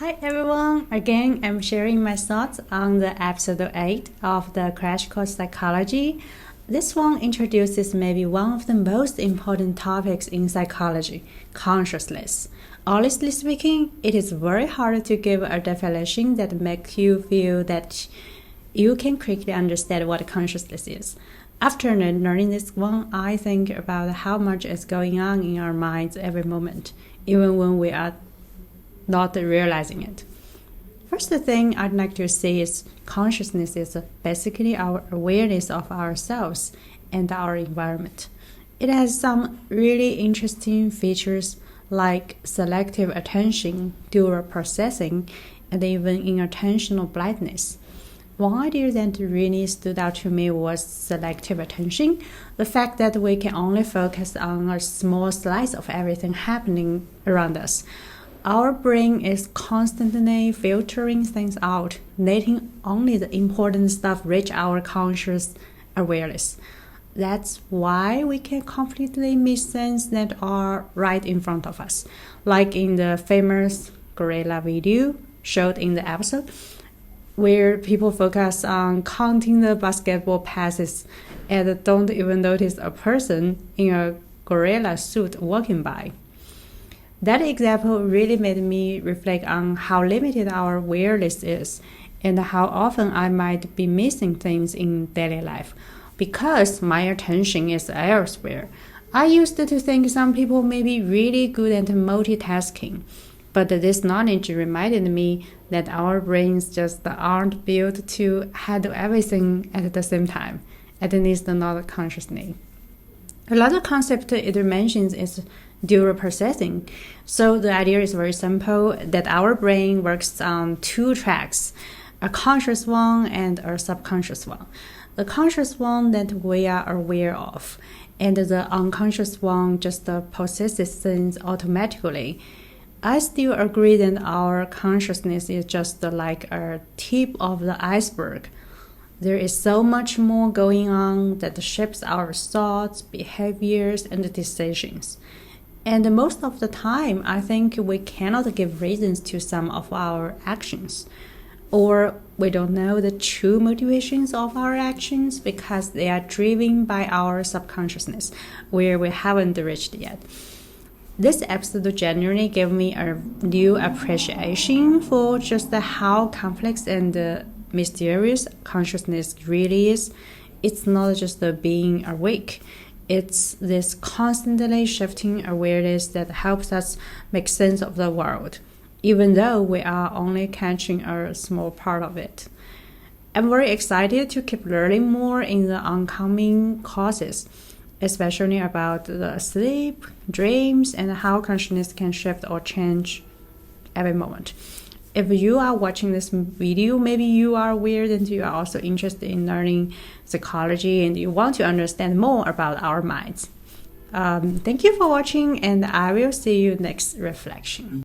Hi everyone, again I'm sharing my thoughts on the episode 8 of the Crash Course Psychology. This one introduces maybe one of the most important topics in psychology, consciousness. Honestly speaking, it is very hard to give a definition that makes you feel that you can quickly understand what consciousness is. After learning this one, I think about how much is going on in our minds every moment, even when we are not realizing it. First thing I'd like to say is consciousness is basically our awareness of ourselves and our environment. It has some really interesting features like selective attention, dual processing, and even inattentional blindness. One idea that really stood out to me was selective attention, the fact that we can only focus on a small slice of everything happening around us. Our brain is constantly filtering things out, letting only the important stuff reach our conscious awareness. That's why we can completely miss things that are right in front of us, like in the famous gorilla video showed in the episode, where people focus on counting the basketball passes and don't even notice a person in a gorilla suit walking by. That example really made me reflect on how limited our awareness is and how often I might be missing things in daily life because my attention is elsewhere. I used to think some people may be really good at multitasking, but this knowledge reminded me that our brains just aren't built to handle everything at the same time, at least not consciously. Another concept it mentions is dual processing. So the idea is very simple, that our brain works on two tracks, a conscious one and a subconscious one. The conscious one that we are aware of, and the unconscious one just processes things automatically. I still agree that our consciousness is just like a tip of the iceberg. There is so much more going on that shapes our thoughts, behaviors, and decisions. And most of the time, I think we cannot give reasons to some of our actions, or we don't know the true motivations of our actions because they are driven by our subconsciousness, where we haven't reached yet. This episode genuinely gave me a new appreciation for just how complex and mysterious consciousness really is. It's not just being awake. It's this constantly shifting awareness that helps us make sense of the world, even though we are only catching a small part of it. I'm very excited to keep learning more in the oncoming courses, especially about the sleep, dreams, and how consciousness can shift or change every moment. If you are watching this video, maybe you are aware that you are also interested in learning psychology and you want to understand more about our minds. Thank you for watching, and I will see you next reflection.